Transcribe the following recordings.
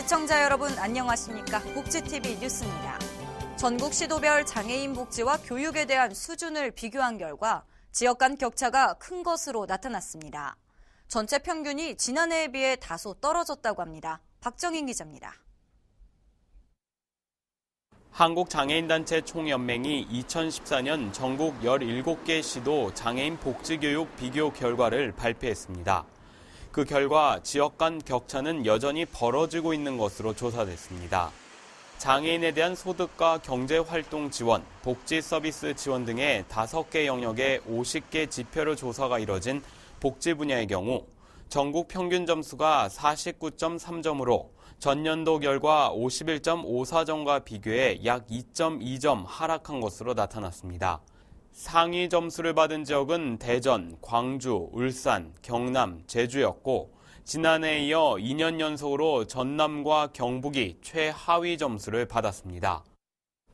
시청자 여러분 안녕하십니까? 복지TV 뉴스입니다. 전국 시도별 장애인 복지와 교육에 대한 수준을 비교한 결과 지역 간 격차가 큰 것으로 나타났습니다. 전체 평균이 지난해에 비해 다소 떨어졌다고 합니다. 박정인 기자입니다. 한국장애인단체 총연맹이 2014년 전국 17개 시도 장애인 복지교육 비교 결과를 발표했습니다. 그 결과 지역 간 격차는 여전히 벌어지고 있는 것으로 조사됐습니다. 장애인에 대한 소득과 경제활동 지원, 복지 서비스 지원 등의 5개 영역의 50개 지표로 조사가 이뤄진 복지 분야의 경우 전국 평균 점수가 49.3점으로 전년도 결과 51.54점과 비교해 약 2.2점 하락한 것으로 나타났습니다. 상위 점수를 받은 지역은 대전, 광주, 울산, 경남, 제주였고 지난해에 이어 2년 연속으로 전남과 경북이 최하위 점수를 받았습니다.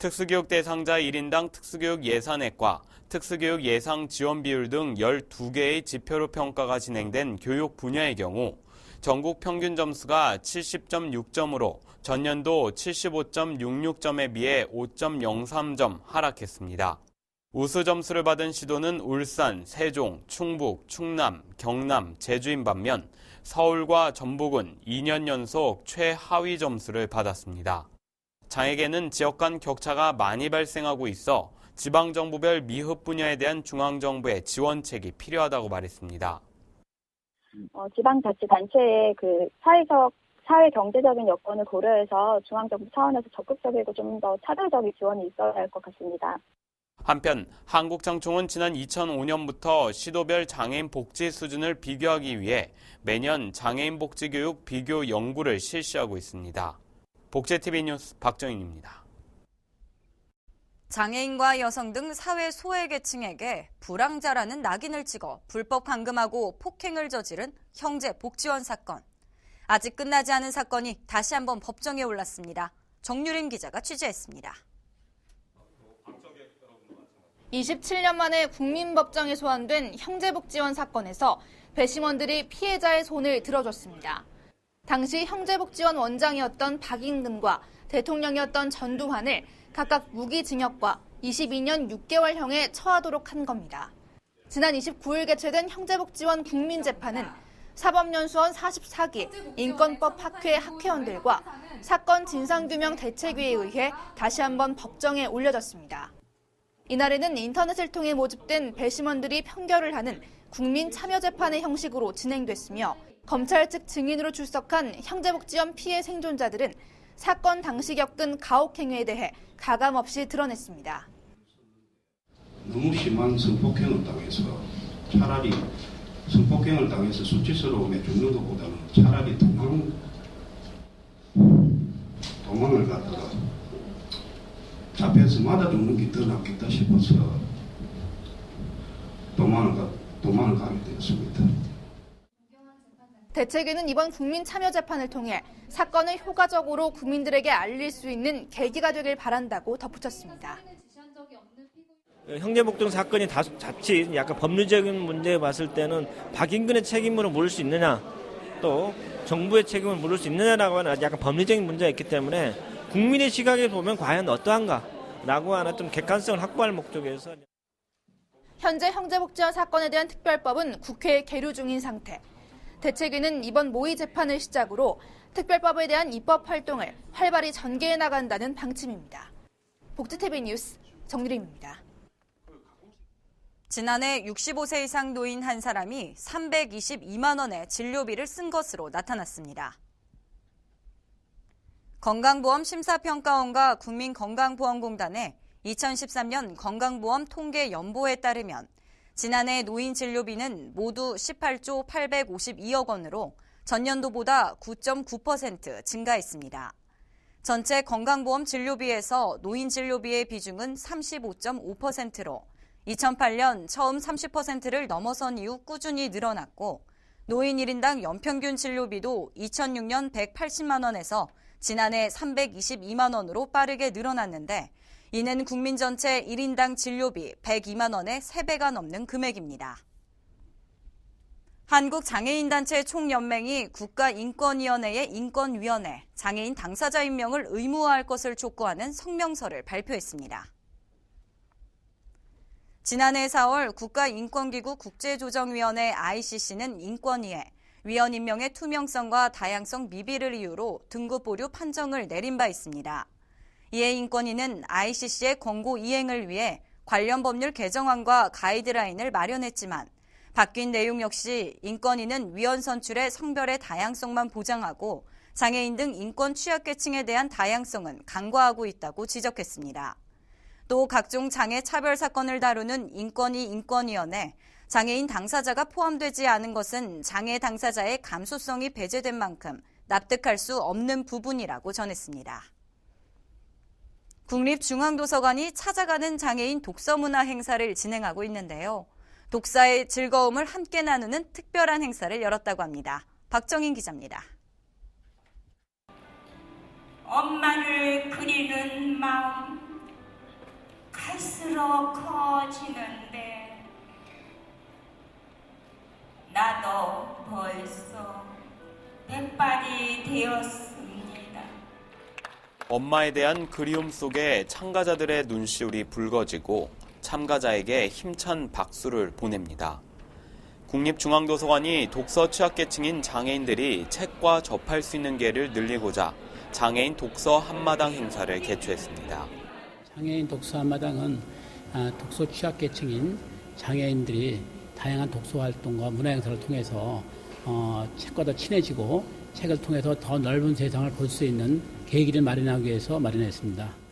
특수교육 대상자 1인당 특수교육 예산액과 특수교육 예상 지원 비율 등 12개의 지표로 평가가 진행된 교육 분야의 경우 전국 평균 점수가 70.6점으로 전년도 75.66점에 비해 5.03점 하락했습니다. 우수 점수를 받은 시도는 울산, 세종, 충북, 충남, 경남, 제주인 반면 서울과 전북은 2년 연속 최하위 점수를 받았습니다. 장애계는 지역 간 격차가 많이 발생하고 있어 지방정부별 미흡 분야에 대한 중앙정부의 지원책이 필요하다고 말했습니다. 지방자치단체의 사회 경제적인 여건을 고려해서 중앙정부 차원에서 적극적이고 좀 더 차별적인 지원이 있어야 할 것 같습니다. 한편 한국장총은 지난 2005년부터 시도별 장애인 복지 수준을 비교하기 위해 매년 장애인 복지 교육 비교 연구를 실시하고 있습니다. 복지TV 뉴스 박정인입니다. 장애인과 여성 등 사회 소외계층에게 불황자라는 낙인을 찍어 불법 감금하고 폭행을 저지른 형제 복지원 사건. 아직 끝나지 않은 사건이 다시 한번 법정에 올랐습니다. 정유림 기자가 취재했습니다. 27년 만에 국민법정에 소환된 형제복지원 사건에서 배심원들이 피해자의 손을 들어줬습니다. 당시 형제복지원 원장이었던 박인근과 대통령이었던 전두환을 각각 무기징역과 22년 6개월형에 처하도록 한 겁니다. 지난 29일 개최된 형제복지원 국민재판은 사법연수원 44기 인권법 학회 학회원들과 사건 진상규명 대책위에 의해 다시 한번 법정에 올려졌습니다. 이날에는 인터넷을 통해 모집된 배심원들이 판결을 하는 국민참여재판의 형식으로 진행됐으며 검찰 측 증인으로 출석한 형제복지원 피해 생존자들은 사건 당시 겪은 가혹행위에 대해 가감없이 드러냈습니다. 너무 심한 성폭행을 당해서 차라리 성폭행을 당해서 수치스러움에 죽는 것보다는 차라리 도망을 갔다가 잡혀서 맞아 죽는 게 더 낫겠다 싶어서 도망을 가게 되었습니다. 대책위는 이번 국민참여재판을 통해 사건을 효과적으로 국민들에게 알릴 수 있는 계기가 되길 바란다고 덧붙였습니다. 형제복종 사건이 자칫 약간 법률적인 문제에 봤을 때는 박인근의 책임으로 물을 수 있느냐 또 정부의 책임을 물을 수 있느냐라고 하는 약간 법리적인 문제가 있기 때문에 국민의 시각에 보면 과연 어떠한가라고 하는 좀 객관성을 확보할 목적에서 현재 형제복지원 사건에 대한 특별법은 국회에 계류 중인 상태. 대책위는 이번 모의 재판을 시작으로 특별법에 대한 입법 활동을 활발히 전개해 나간다는 방침입니다. 복지TV 뉴스 정유림입니다. 지난해 65세 이상 노인 한 사람이 322만 원의 진료비를 쓴 것으로 나타났습니다. 건강보험 심사평가원과 국민건강보험공단의 2013년 건강보험 통계 연보에 따르면 지난해 노인 진료비는 모두 18조 852억 원으로 전년도보다 9.9% 증가했습니다. 전체 건강보험 진료비에서 노인 진료비의 비중은 35.5%로 2008년 처음 30%를 넘어선 이후 꾸준히 늘어났고 노인 1인당 연평균 진료비도 2006년 180만 원에서 지난해 322만 원으로 빠르게 늘어났는데 이는 국민 전체 1인당 진료비 102만 원의 3배가 넘는 금액입니다. 한국장애인단체 총연맹이 국가인권위원회의 인권위원회, 장애인 당사자 임명을 의무화할 것을 촉구하는 성명서를 발표했습니다. 지난해 4월 국가인권기구 국제조정위원회 ICC는 인권위에 위원 임명의 투명성과 다양성 미비를 이유로 등급 보류 판정을 내린 바 있습니다. 이에 인권위는 ICC의 권고 이행을 위해 관련 법률 개정안과 가이드라인을 마련했지만 바뀐 내용 역시 인권위는 위원 선출의 성별의 다양성만 보장하고 장애인 등 인권 취약계층에 대한 다양성은 간과하고 있다고 지적했습니다. 또 각종 장애 차별 사건을 다루는 인권위 인권위원회, 장애인 당사자가 포함되지 않은 것은 장애 당사자의 감수성이 배제된 만큼 납득할 수 없는 부분이라고 전했습니다. 국립중앙도서관이 찾아가는 장애인 독서문화 행사를 진행하고 있는데요. 독서의 즐거움을 함께 나누는 특별한 행사를 열었다고 합니다. 박정인 기자입니다. 엄마를 그리는 마음 갈수록 커지는데 나도 벌써 백발이 되었습니다. 엄마에 대한 그리움 속에 참가자들의 눈시울이 붉어지고 참가자에게 힘찬 박수를 보냅니다. 국립중앙도서관이 독서 취약계층인 장애인들이 책과 접할 수 있는 기회를 늘리고자 장애인 독서 한마당 행사를 개최했습니다. 장애인 독서 한마당은 독서 취약계층인 장애인들이 다양한 독서 활동과 문화 행사를 통해서 책과 더 친해지고 책을 통해서 더 넓은 세상을 볼 수 있는 계기를 마련하기 위해서 마련했습니다.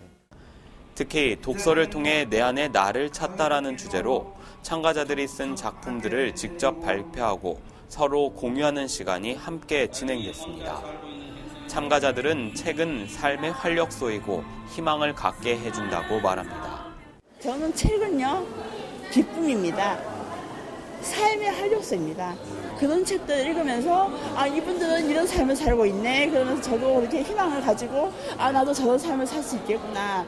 특히 독서를 통해 내 안에 나를 찾다라는 주제로 참가자들이 쓴 작품들을 직접 발표하고 서로 공유하는 시간이 함께 진행됐습니다. 참가자들은 책은 삶의 활력소이고 희망을 갖게 해준다고 말합니다. 저는 책은요, 기쁨입니다. 삶의 활력소입니다. 그런 책들을 읽으면서 이분들은 이런 삶을 살고 있네. 그러면서 저도 이렇게 희망을 가지고 나도 저런 삶을 살 수 있겠구나.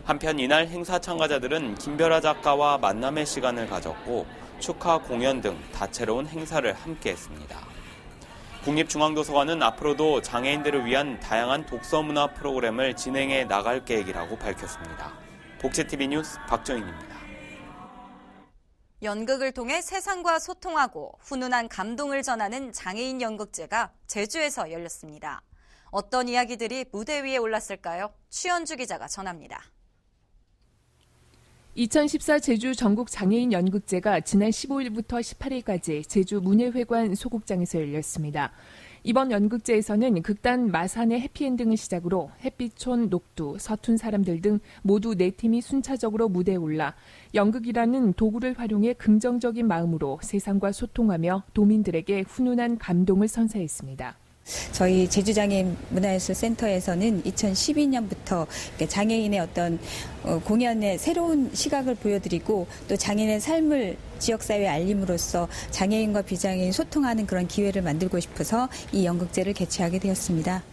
한편 이날 행사 참가자들은 김별아 작가와 만남의 시간을 가졌고 축하 공연 등 다채로운 행사를 함께했습니다. 국립중앙도서관은 앞으로도 장애인들을 위한 다양한 독서 문화 프로그램을 진행해 나갈 계획이라고 밝혔습니다. 복지TV 뉴스 박정인입니다. 연극을 통해 세상과 소통하고 훈훈한 감동을 전하는 장애인 연극제가 제주에서 열렸습니다. 어떤 이야기들이 무대 위에 올랐을까요? 추현주 기자가 전합니다. 2014 제주 전국 장애인 연극제가 지난 15일부터 18일까지 제주 문예회관 소극장에서 열렸습니다. 이번 연극제에서는 극단 마산의 해피엔딩을 시작으로 햇빛촌, 녹두, 서툰 사람들 등 모두 4팀이 순차적으로 무대에 올라 연극이라는 도구를 활용해 긍정적인 마음으로 세상과 소통하며 도민들에게 훈훈한 감동을 선사했습니다. 저희 제주장애인 문화예술센터에서는 2012년부터 장애인의 어떤 공연의 새로운 시각을 보여드리고 또 장애인의 삶을 지역사회에 알림으로써 장애인과 비장애인 소통하는 그런 기회를 만들고 싶어서 이 연극제를 개최하게 되었습니다.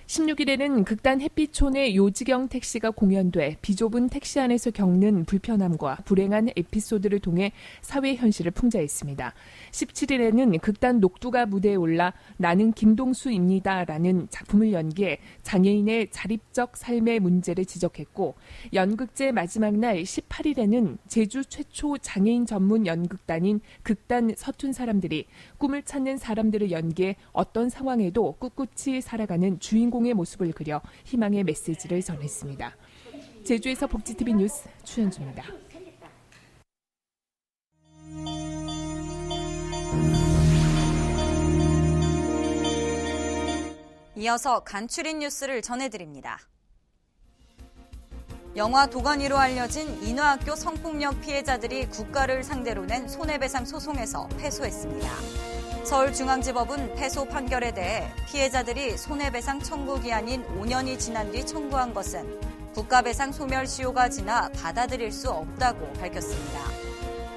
16일에는 극단 햇빛촌의 요지경 택시가 공연돼 비좁은 택시 안에서 겪는 불편함과 불행한 에피소드를 통해 사회 현실을 풍자했습니다. 17일에는 극단 녹두가 무대에 올라 나는 김동수입니다라는 작품을 연기해 장애인의 자립적 삶의 문제를 지적했고 연극제 마지막 날 18일에는 제주 최초 장애인 전문 연극단인 극단 서툰 사람들이 꿈을 찾는 사람들을 연기해 어떤 상황에도 꿋꿋이 살아가는 주인공의 모습을 그려 희망의 메시지를 전했습니다. 제주에서 복지TV 뉴스 추현주입니다. 이어서 간추린 뉴스를 전해드립니다. 영화 도가니로 알려진 인화학교 성폭력 피해자들이 국가를 상대로 낸 손해배상 소송에서 패소했습니다. 서울중앙지법은 패소 판결에 대해 피해자들이 손해배상 청구 기한인 5년이 지난 뒤 청구한 것은 국가배상 소멸시효가 지나 받아들일 수 없다고 밝혔습니다.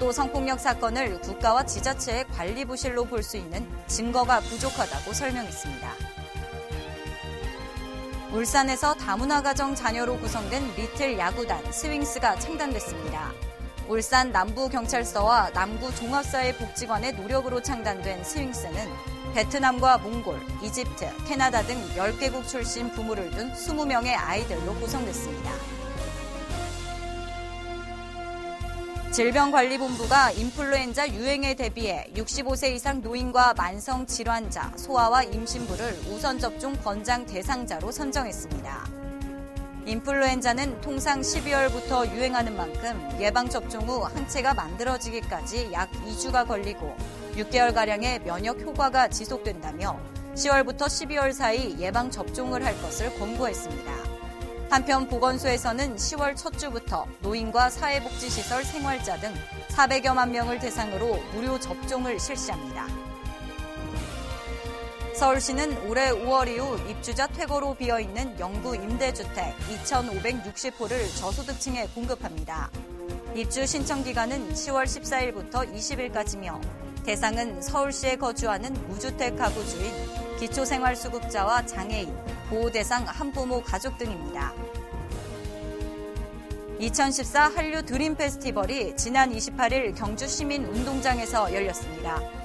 또 성폭력 사건을 국가와 지자체의 관리 부실로 볼 수 있는 증거가 부족하다고 설명했습니다. 울산에서 다문화 가정 자녀로 구성된 리틀 야구단 스윙스가 창단됐습니다. 울산 남부경찰서와 남부종합사회복지관의 노력으로 창단된 스윙스는 베트남과 몽골, 이집트, 캐나다 등 10개국 출신 부모를 둔 20명의 아이들로 구성됐습니다. 질병관리본부가 인플루엔자 유행에 대비해 65세 이상 노인과 만성 질환자, 소아와 임신부를 우선 접종 권장 대상자로 선정했습니다. 인플루엔자는 통상 12월부터 유행하는 만큼 예방접종 후 항체가 만들어지기까지 약 2주가 걸리고 6개월가량의 면역 효과가 지속된다며 10월부터 12월 사이 예방접종을 할 것을 권고했습니다. 한편 보건소에서는 10월 첫 주부터 노인과 사회복지시설 생활자 등 400여만 명을 대상으로 무료 접종을 실시합니다. 서울시는 올해 5월 이후 입주자 퇴거로 비어있는 영구 임대주택 2,560호를 저소득층에 공급합니다. 입주 신청 기간은 10월 14일부터 20일까지며 대상은 서울시에 거주하는 무주택 가구 주인, 기초생활수급자와 장애인, 보호대상 한부모 가족 등입니다. 2014 한류 드림 페스티벌이 지난 28일 경주 시민운동장에서 열렸습니다.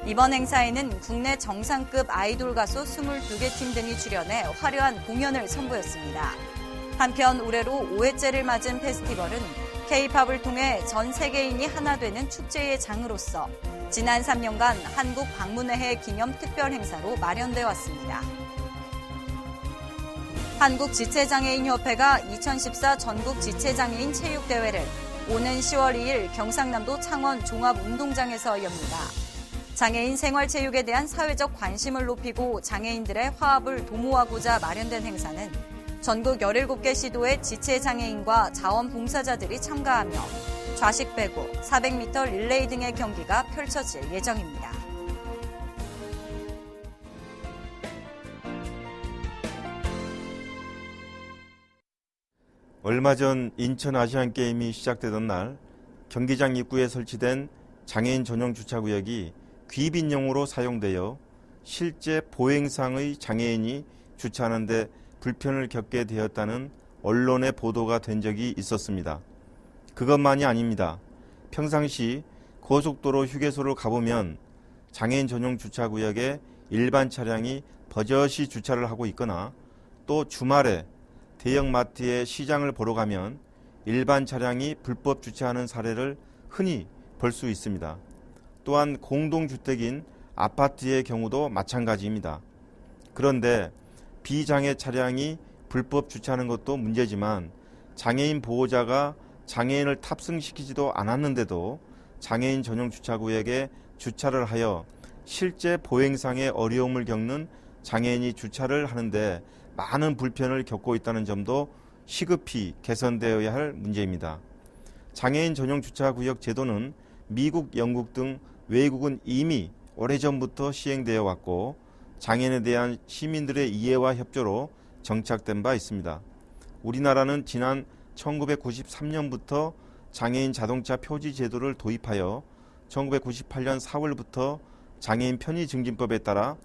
이번 행사에는 국내 정상급 아이돌 가수 22개 팀 등이 출연해 화려한 공연을 선보였습니다. 한편 올해로 5회째를 맞은 페스티벌은 K-팝을 통해 전 세계인이 하나 되는 축제의 장으로서 지난 3년간 한국 방문회 기념 특별 행사로 마련되어 왔습니다. 한국지체장애인협회가 2014 전국지체장애인 체육대회를 오는 10월 2일 경상남도 창원 종합운동장에서 엽니다. 장애인 생활체육에 대한 사회적 관심을 높이고 장애인들의 화합을 도모하고자 마련된 행사는 전국 17개 시도의 지체장애인과 자원봉사자들이 참가하며 좌식 배구, 400m 릴레이 등의 경기가 펼쳐질 예정입니다. 얼마 전 인천 아시안게임이 시작되던 날 경기장 입구에 설치된 장애인 전용 주차구역이 귀빈용으로 사용되어 실제 보행상의 장애인이 주차하는 데 불편을 겪게 되었다는 언론의 보도가 된 적이 있었습니다. 그것만이 아닙니다. 평상시 고속도로 휴게소를 가보면 장애인 전용 주차구역에 일반 차량이 버젓이 주차를 하고 있거나 또 주말에 대형마트에 시장을 보러 가면 일반 차량이 불법 주차하는 사례를 흔히 볼 수 있습니다. 또한 공동주택인 아파트의 경우도 마찬가지입니다. 그런데 비장애 차량이 불법 주차하는 것도 문제지만 장애인 보호자가 장애인을 탑승시키지도 않았는데도 장애인 전용 주차구역에 주차를 하여 실제 보행상의 어려움을 겪는 장애인이 주차를 하는데 많은 불편을 겪고 있다는 점도 시급히 개선되어야 할 문제입니다. 장애인 전용 주차구역 제도는 미국, 영국 등 외국은 이미 오래전부터 시행되어 왔고 장애인에 대한 시민들의 이해와 협조로 정착된 바 있습니다. 우리나라는 지난 1993년부터 장애인 자동차 표지 제도를 도입하여 1998년 4월부터 장애인 편의증진법에 따라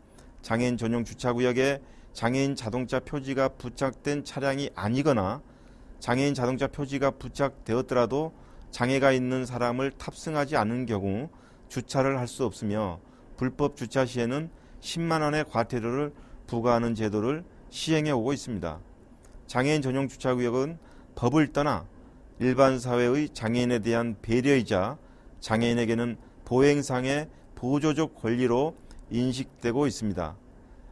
장애인 전용 주차구역에 장애인 자동차 표지가 부착된 차량이 아니거나 장애인 자동차 표지가 부착되었더라도 장애가 있는 사람을 탑승하지 않은 경우 주차를 할 수 없으며 불법 주차 시에는 10만 원의 과태료를 부과하는 제도를 시행해 오고 있습니다. 장애인 전용 주차구역은 법을 떠나 일반 사회의 장애인에 대한 배려이자 장애인에게는 보행상의 보조적 권리로 인식되고 있습니다.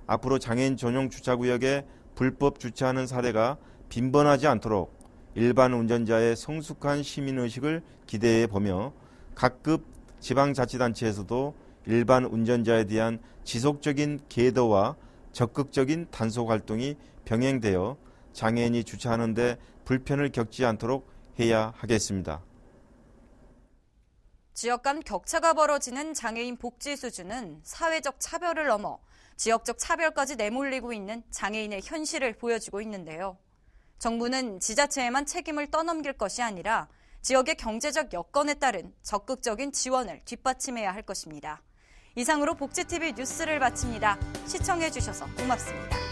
앞으로 장애인 전용 주차구역에 불법 주차하는 사례가 빈번하지 않도록 일반 운전자의 성숙한 시민의식을 기대해 보며 각급 지방자치단체에서도 일반 운전자에 대한 지속적인 계도와 적극적인 단속 활동이 병행되어 장애인이 주차하는 데 불편을 겪지 않도록 해야 하겠습니다. 지역 간 격차가 벌어지는 장애인 복지 수준은 사회적 차별을 넘어 지역적 차별까지 내몰리고 있는 장애인의 현실을 보여주고 있는데요. 정부는 지자체에만 책임을 떠넘길 것이 아니라 지역의 경제적 여건에 따른 적극적인 지원을 뒷받침해야 할 것입니다. 이상으로 복지TV 뉴스를 마칩니다. 시청해주셔서 고맙습니다.